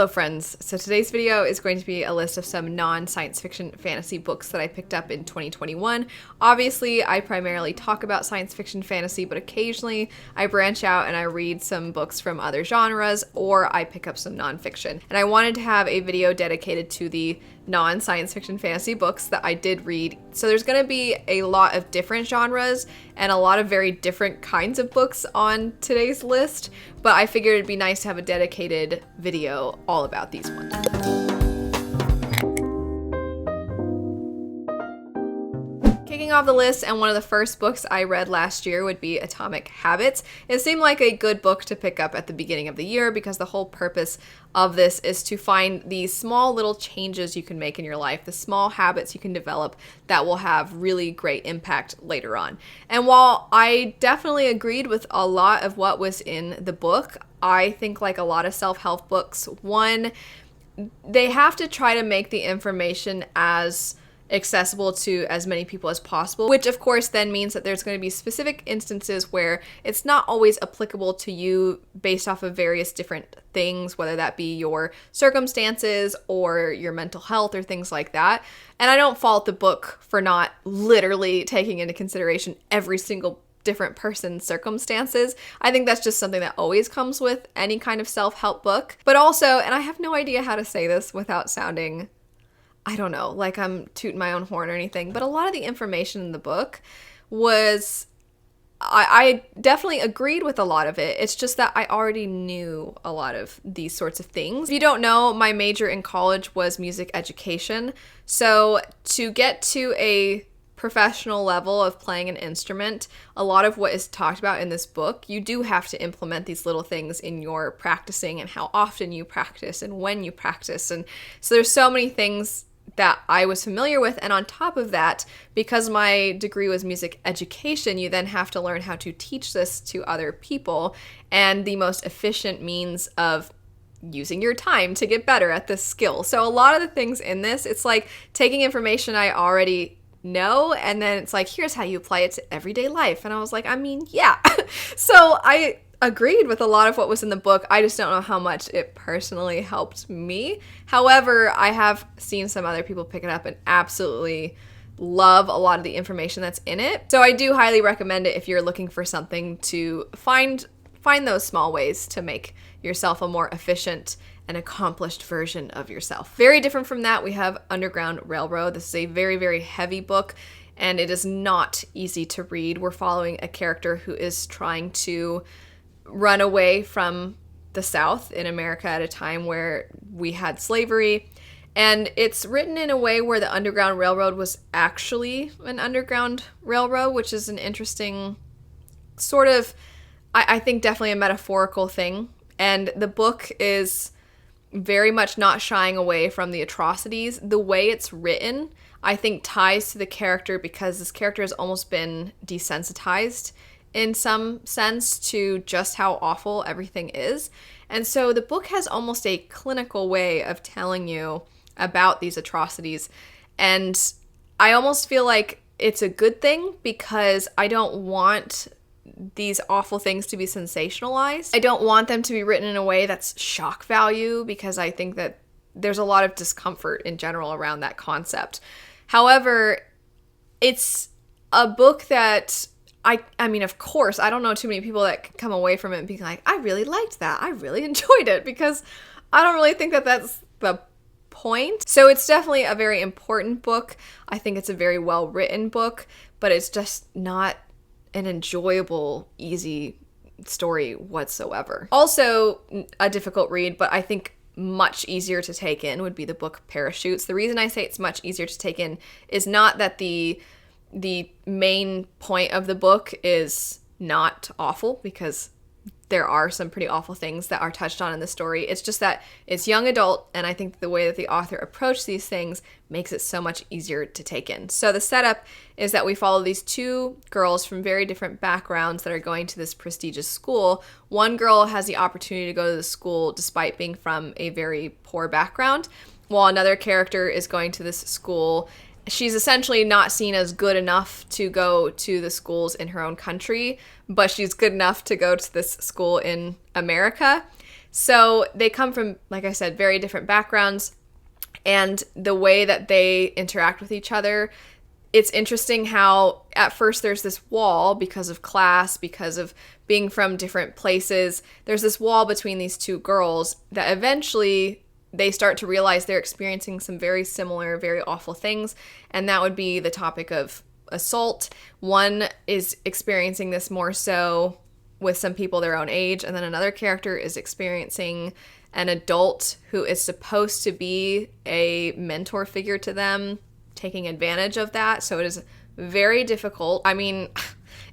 Hello friends, so today's video is going to be a list of some non-science fiction fantasy books that I picked up in 2021. Obviously, I primarily talk about science fiction fantasy, but occasionally I branch out and I read some books from other genres, or I pick up some non-fiction. And I wanted to have a video dedicated to the non-science fiction fantasy books that I did read. So there's going to be a lot of different genres and a lot of very different kinds of books on today's list, but I figured it'd be nice to have a dedicated video all about these ones. Kicking off the list, and one of the first books I read last year would be Atomic Habits. It seemed like a good book to pick up at the beginning of the year because the whole purpose of this is to find these small little changes you can make in your life, the small habits you can develop that will have really great impact later on. And while I definitely agreed with a lot of what was in the book, I think like a lot of self-help books, one, they have to try to make the information as accessible to as many people as possible, which of course then means that there's going to be specific instances where it's not always applicable to you based off of various different things, whether that be your circumstances or your mental health or things like that. And I don't fault the book for not literally taking into consideration every single different person's circumstances. I think that's just something that always comes with any kind of self-help book. But also, and I have no idea how to say this without sounding, I don't know, like I'm tooting my own horn or anything, but a lot of the information in the book was, I definitely agreed with a lot of it. It's just that I already knew a lot of these sorts of things. If you don't know, my major in college was music education. So to get to a professional level of playing an instrument, a lot of what is talked about in this book, you do have to implement these little things in your practicing and how often you practice and when you practice. And so there's so many things that I was familiar with. And on top of that, because my degree was music education, you then have to learn how to teach this to other people. And the most efficient means of using your time to get better at this skill. So a lot of the things in this, it's like taking information I already know, and then it's like, here's how you apply it to everyday life. And I was like, I mean, yeah. So I agreed with a lot of what was in the book. I just don't know how much it personally helped me. However, I have seen some other people pick it up and absolutely love a lot of the information that's in it. So I do highly recommend it if you're looking for something to find those small ways to make yourself a more efficient and accomplished version of yourself. Very different from that, we have Underground Railroad. This is a very, very heavy book, and it is not easy to read. We're following a character who is trying to run away from the South in America at a time where we had slavery. And it's written in a way where the Underground Railroad was actually an underground railroad, which is an interesting sort of, I think definitely a metaphorical thing. And the book is very much not shying away from the atrocities. The way it's written, I think, ties to the character because this character has almost been desensitized in some sense to just how awful everything is. And so the book has almost a clinical way of telling you about these atrocities. And I almost feel like it's a good thing because I don't want these awful things to be sensationalized. I don't want them to be written in a way that's shock value because I think that there's a lot of discomfort in general around that concept. However, it's a book that I mean, of course, I don't know too many people that can come away from it and be like, I really liked that. I really enjoyed it, because I don't really think that that's the point. So it's definitely a very important book. I think it's a very well-written book, but it's just not an enjoyable, easy story whatsoever. Also, a difficult read, but I think much easier to take in would be the book Parachutes. The reason I say it's much easier to take in is not that the main point of the book is not awful, because there are some pretty awful things that are touched on in the story. It's just that it's young adult, and I think the way that the author approached these things makes it so much easier to take in. So the setup is that we follow these two girls from very different backgrounds that are going to this prestigious school. One girl has the opportunity to go to the school despite being from a very poor background, while another character is going to this school. She's essentially not seen as good enough to go to the schools in her own country, but she's good enough to go to this school in America. So they come from, like I said, very different backgrounds, and the way that they interact with each other, it's interesting how at first there's this wall because of class, because of being from different places. There's this wall between these two girls that eventually they start to realize they're experiencing some very similar, very awful things, and that would be the topic of assault. One is experiencing this more so with some people their own age, and then another character is experiencing an adult who is supposed to be a mentor figure to them, taking advantage of that. So it is very difficult. I mean,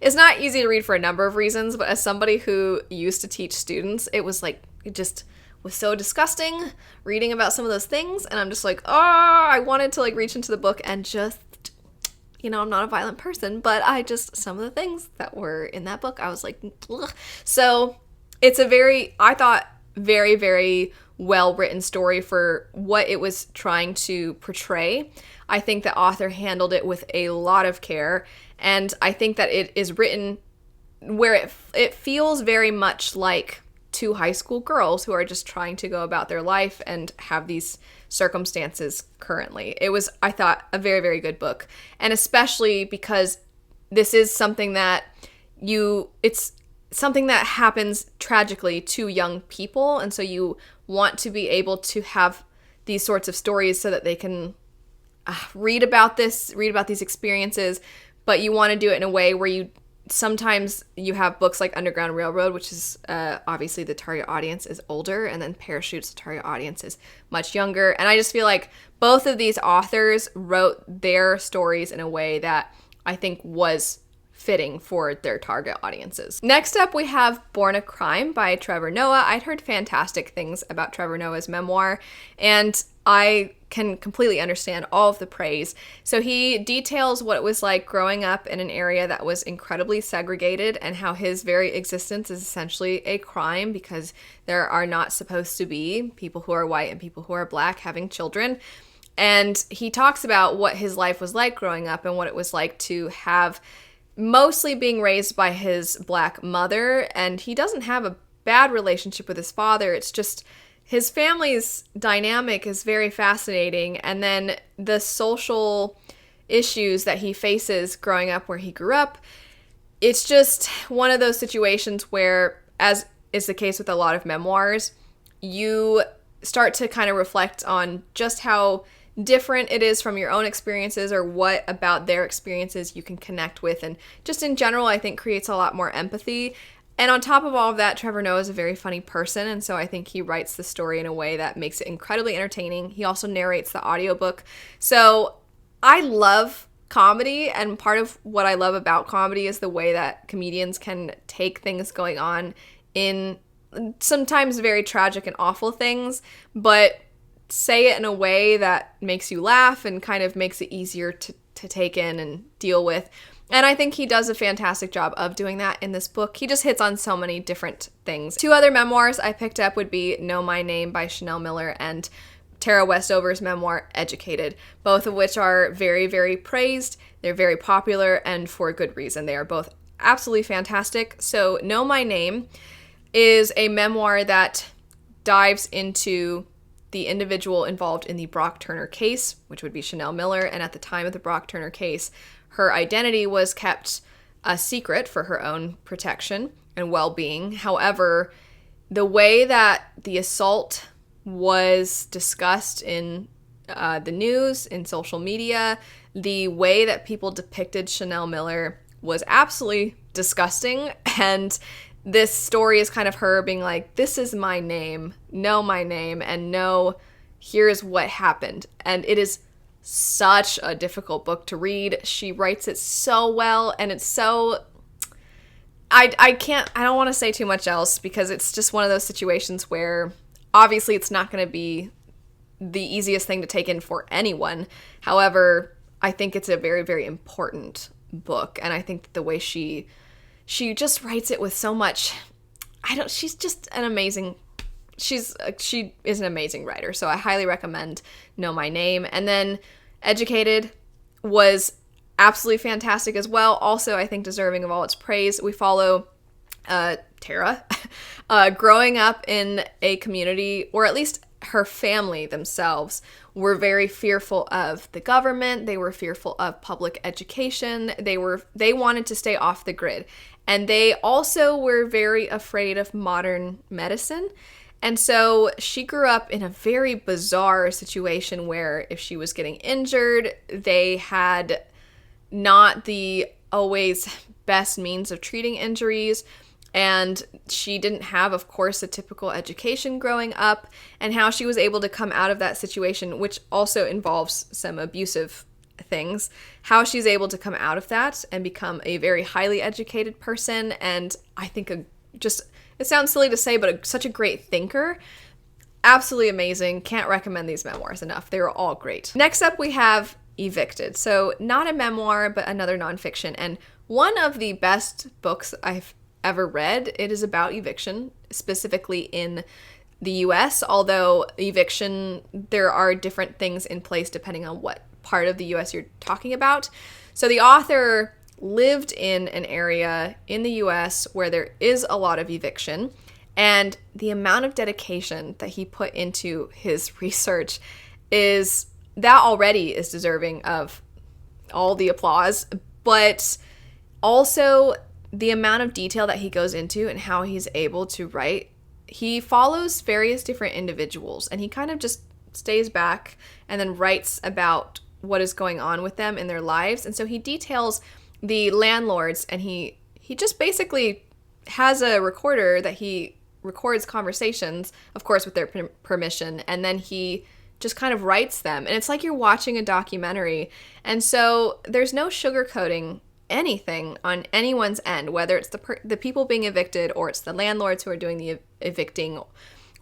it's not easy to read for a number of reasons, but as somebody who used to teach students, it was like, it just was so disgusting reading about some of those things, and I'm just like, oh, I wanted to like reach into the book and just, you know, I'm not a violent person, but some of the things that were in that book, I was like, ugh. So it's I thought, very, very well-written story for what it was trying to portray. I think the author handled it with a lot of care, and I think that it is written where it feels very much like two high school girls who are just trying to go about their life and have these circumstances currently. It was, I thought, a very, very good book, and especially because this is something that it's something that happens tragically to young people, and so you want to be able to have these sorts of stories so that they can read about these experiences, but you want to do it in a way where sometimes you have books like Underground Railroad, which is obviously the target audience is older, and then Parachutes, the target audience is much younger, and I just feel like both of these authors wrote their stories in a way that I think was fitting for their target audiences. Next up, we have Born a Crime by Trevor Noah. I'd heard fantastic things about Trevor Noah's memoir, and I can completely understand all of the praise. So he details what it was like growing up in an area that was incredibly segregated, and how his very existence is essentially a crime because there are not supposed to be people who are white and people who are black having children. And he talks about what his life was like growing up and what it was like to have mostly being raised by his black mother, and he doesn't have a bad relationship with his father. It's just his family's dynamic is very fascinating, and then the social issues that he faces growing up where he grew up, it's just one of those situations where, as is the case with a lot of memoirs, you start to kind of reflect on just how different it is from your own experiences, or what about their experiences you can connect with, and just in general I think creates a lot more empathy. And on top of all of that, Trevor Noah is a very funny person, and so I think he writes the story in a way that makes it incredibly entertaining. He also narrates the audiobook. So I love comedy, and part of what I love about comedy is the way that comedians can take things going on in sometimes very tragic and awful things, but say it in a way that makes you laugh and kind of makes it easier to take in and deal with. And I think he does a fantastic job of doing that in this book. He just hits on so many different things. Two other memoirs I picked up would be Know My Name by Chanel Miller and Tara Westover's memoir, Educated, both of which are very, very praised. They're very popular, and for a good reason. They are both absolutely fantastic. So Know My Name is a memoir that dives into the individual involved in the Brock Turner case, which would be Chanel Miller, and at the time of the Brock Turner case, her identity was kept a secret for her own protection and well-being. However, the way that the assault was discussed in the news, in social media, the way that people depicted Chanel Miller was absolutely disgusting, and this story is kind of her being like, this is my name, know my name, and know here's what happened. And it is such a difficult book to read. She writes it so well, and it's so... I don't want to say too much else, because it's just one of those situations where obviously it's not going to be the easiest thing to take in for anyone. However, I think it's a very, very important book, and I think that the way she just writes it with so much, she's just an amazing, she is an amazing writer. So I highly recommend Know My Name. And then Educated was absolutely fantastic as well. Also, I think deserving of all its praise. We follow Tara, growing up in a community, or at least her family themselves, were very fearful of the government. They were fearful of public education. They wanted to stay off the grid. And they also were very afraid of modern medicine. And so she grew up in a very bizarre situation where if she was getting injured, they had not the always best means of treating injuries. And she didn't have, of course, a typical education growing up, and how she was able to come out of that situation, which also involves some abusive things, how she's able to come out of that and become a very highly educated person. And I think it sounds silly to say, but such a great thinker. Absolutely amazing. Can't recommend these memoirs enough. They were all great. Next up, we have Evicted. So not a memoir, but another nonfiction. And one of the best books I've ever read. It is about eviction, specifically in the US, although eviction, there are different things in place depending on what part of the US you're talking about. So the author lived in an area in the US where there is a lot of eviction, and the amount of dedication that he put into his research already is deserving of all the applause, but also the amount of detail that he goes into and how he's able to write. He follows various different individuals, and he kind of just stays back and then writes about what is going on with them in their lives. And so he details the landlords, and he just basically has a recorder that he records conversations, of course with their permission, and then he just kind of writes them. And it's like you're watching a documentary. And so there's no sugarcoating anything on anyone's end, whether it's the people being evicted, or it's the landlords who are doing the evicting,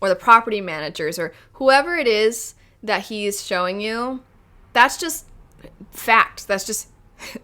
or the property managers, or whoever it is that he's showing you. That's just fact. That's just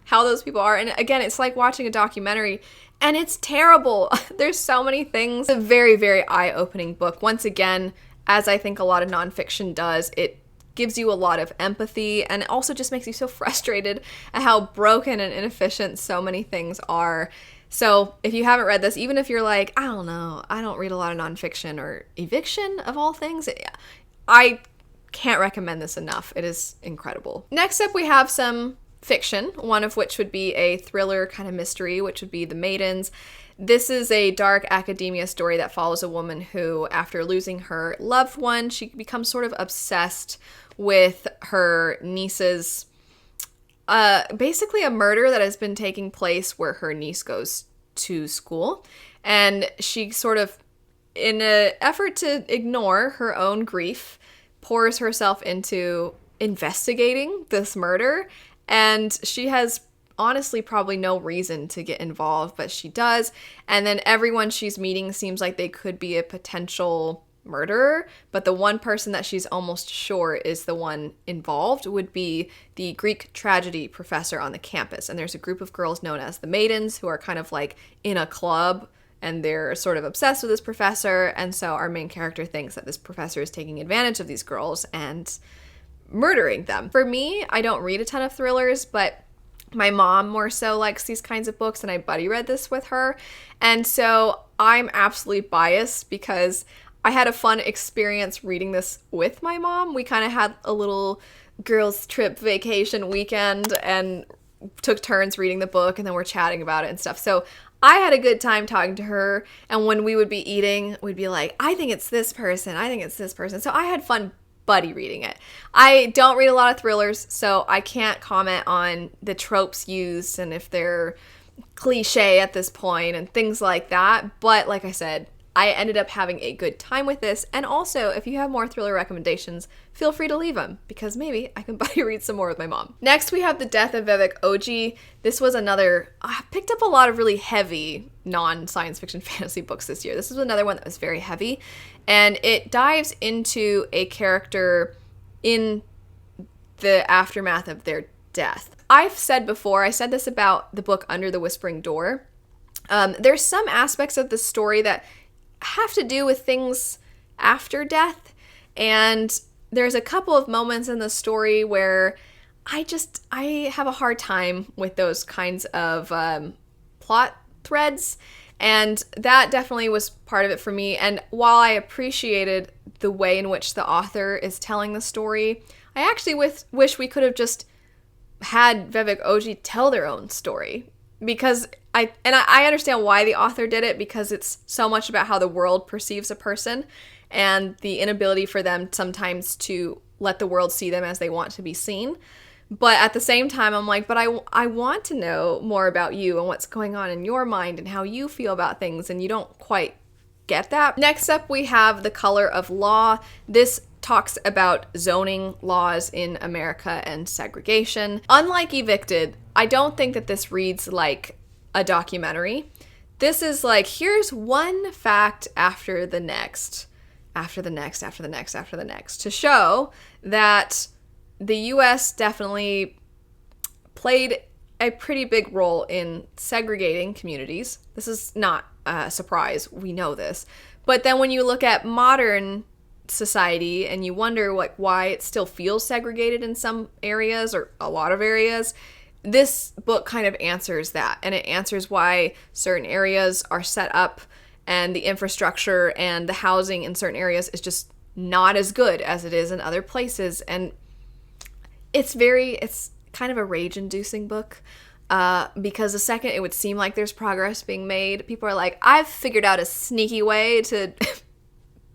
how those people are. And again, it's like watching a documentary, and it's terrible. There's so many things. It's a very, very eye-opening book. Once again, as I think a lot of nonfiction does, it gives you a lot of empathy, and it also just makes you so frustrated at how broken and inefficient so many things are. So if you haven't read this, even if you're like, I don't know, I don't read a lot of nonfiction, or Eviction of all things, I can't recommend this enough. It is incredible. Next up, we have some fiction, one of which would be a thriller kind of mystery, which would be The Maidens. This is a dark academia story that follows a woman who, after losing her loved one, she becomes sort of obsessed with her niece's, basically a murder that has been taking place where her niece goes to school. And she sort of, in an effort to ignore her own grief, pours herself into investigating this murder. And she has honestly probably no reason to get involved, but she does. And then everyone she's meeting seems like they could be a potential murderer, but the one person that she's almost sure is the one involved would be the Greek tragedy professor on the campus. And there's a group of girls known as the Maidens who are kind of like in a club, and they're sort of obsessed with this professor. And so our main character thinks that this professor is taking advantage of these girls and murdering them. For me, I don't read a ton of thrillers, but my mom more so likes these kinds of books, and I buddy read this with her. And so I'm absolutely biased because I had a fun experience reading this with my mom. We kind of had a little girls' trip vacation weekend and took turns reading the book, and then we're chatting about it and stuff. So I had a good time talking to her, and when we would be eating, we'd be like, I think it's this person, I think it's this person. So I had fun buddy reading it. I don't read a lot of thrillers, so I can't comment on the tropes used and if they're cliche at this point and things like that. But like I said, I ended up having a good time with this. And also, if you have more thriller recommendations, feel free to leave them, because maybe I can buddy read some more with my mom. Next, we have The Death of Viktor. This was another, I picked up a lot of really heavy non-science fiction fantasy books this year. This is another one that was very heavy, and it dives into a character in the aftermath of their death. I've said before, I said this about the book Under the Whispering Door. There's some aspects of the story that have to do with things after death, and there's a couple of moments in the story where I have a hard time with those kinds of plot threads, And that definitely was part of it for me. And while I appreciated the way in which the author is telling the story, I actually wish we could have just had Vivek Oji tell their own story. Because I understand why the author did it, because it's so much about how the world perceives a person and the inability for them sometimes to let the world see them as they want to be seen. But at the same time, I'm like, but I want to know more about you and what's going on in your mind and how you feel about things, and you don't quite get that. Next up, we have The Color of Law. This talks about zoning laws in America and segregation. Unlike Evicted, I don't think that this reads like a documentary. This is like, here's one fact after the next, after the next, after the next, after the next, to show that the U.S. definitely played a pretty big role in segregating communities. This is not a surprise. We know this. But then when you look at modern society and you wonder why it still feels segregated in some areas or a lot of areas, this book kind of answers that. And it answers why certain areas are set up and the infrastructure and the housing in certain areas is just not as good as it is in other places. And it's kind of a rage-inducing book, because the second it would seem like there's progress being made, people are like, I've figured out a sneaky way to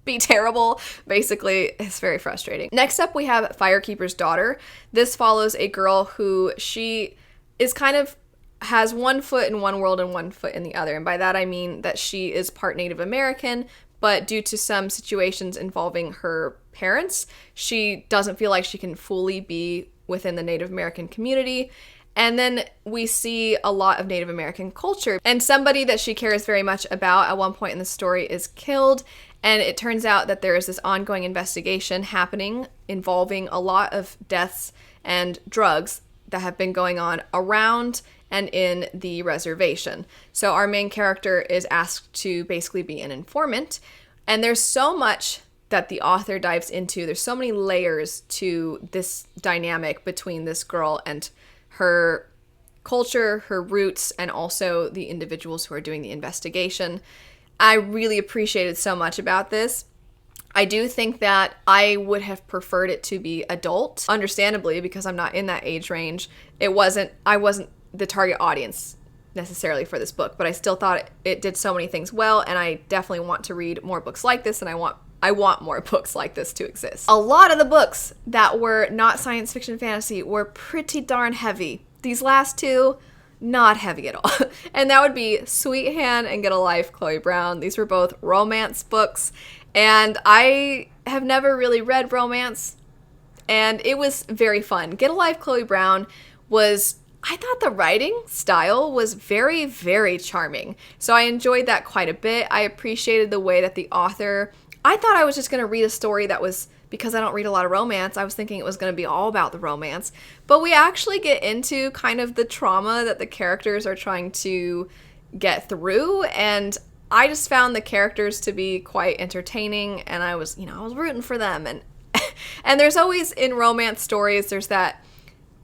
be terrible. Basically, it's very frustrating. Next up, we have Firekeeper's Daughter. This follows a girl who she is kind of has one foot in one world and one foot in the other. And by that, I mean that she is part Native American, but due to some situations involving her parents, she doesn't feel like she can fully be within the Native American community. And then we see a lot of Native American culture. And somebody that she cares very much about at one point in the story is killed. And it turns out that there is this ongoing investigation happening involving a lot of deaths and drugs that have been going on around and in the reservation. So our main character is asked to basically be an informant. And there's so much that the author dives into. There's so many layers to this dynamic between this girl and her culture, her roots, and also the individuals who are doing the investigation. I really appreciated so much about this. I do think that I would have preferred it to be adult, understandably, because I'm not in that age range. I wasn't the target audience necessarily for this book, but I still thought it did so many things well, and I definitely want to read more books like this, and I want more books like this to exist. A lot of the books that were not science fiction fantasy were pretty darn heavy. These last two, not heavy at all. And that would be Sweet Hand and Get a Life, Chloe Brown. These were both romance books, and I have never really read romance, and it was very fun. Get a Life, Chloe Brown I thought the writing style was very, very charming. So I enjoyed that quite a bit. I appreciated the way that the author, I thought I was just going to read a story that was, because I don't read a lot of romance, I was thinking it was going to be all about the romance. But we actually get into kind of the trauma that the characters are trying to get through. And I just found the characters to be quite entertaining. And I was rooting for them. And there's always, in romance stories, there's that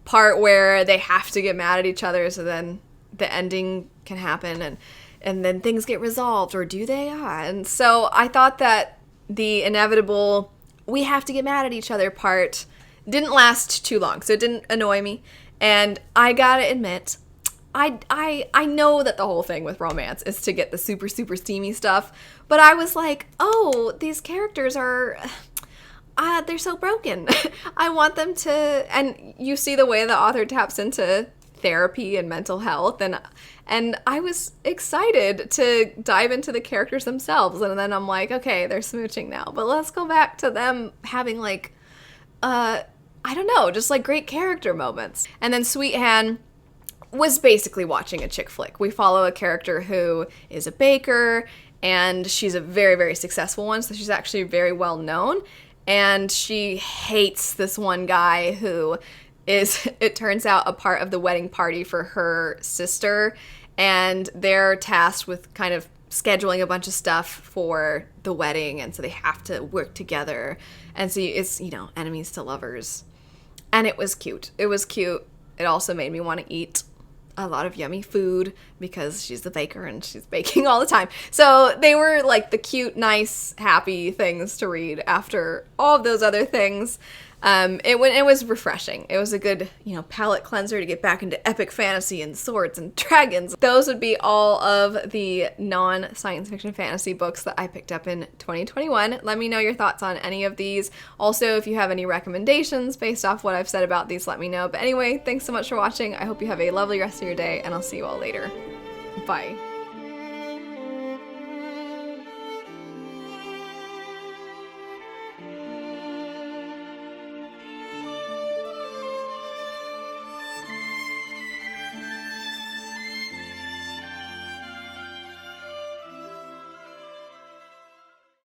part where they have to get mad at each other so then the ending can happen and then things get resolved, or do they? And so I thought that the inevitable we have to get mad at each other part didn't last too long, so it didn't annoy me. And I gotta admit, I know that the whole thing with romance is to get the super, super steamy stuff, but I was like, oh, these characters are... they're so broken. I want them to, and you see the way the author taps into therapy and mental health, and I was excited to dive into the characters themselves, and then I'm like, okay, they're smooching now, but let's go back to them having like, I don't know, just like great character moments. And then Sweet Hand was basically watching a chick flick. We follow a character who is a baker, and she's a very, very successful one, so she's actually very well known. And she hates this one guy who is, it turns out, a part of the wedding party for her sister. And they're tasked with kind of scheduling a bunch of stuff for the wedding. And so they have to work together. And so it's, enemies to lovers. And it was cute. It was cute. It also made me want to eat a lot of yummy food because she's the baker and she's baking all the time. So they were like the cute, nice, happy things to read after all of those other things. It was refreshing. It was a good, palate cleanser to get back into epic fantasy and swords and dragons. Those would be all of the non-science fiction fantasy books that I picked up in 2021. Let me know your thoughts on any of these. Also, if you have any recommendations based off what I've said about these, let me know. But anyway, thanks so much for watching. I hope you have a lovely rest of your day, and I'll see you all later. Bye.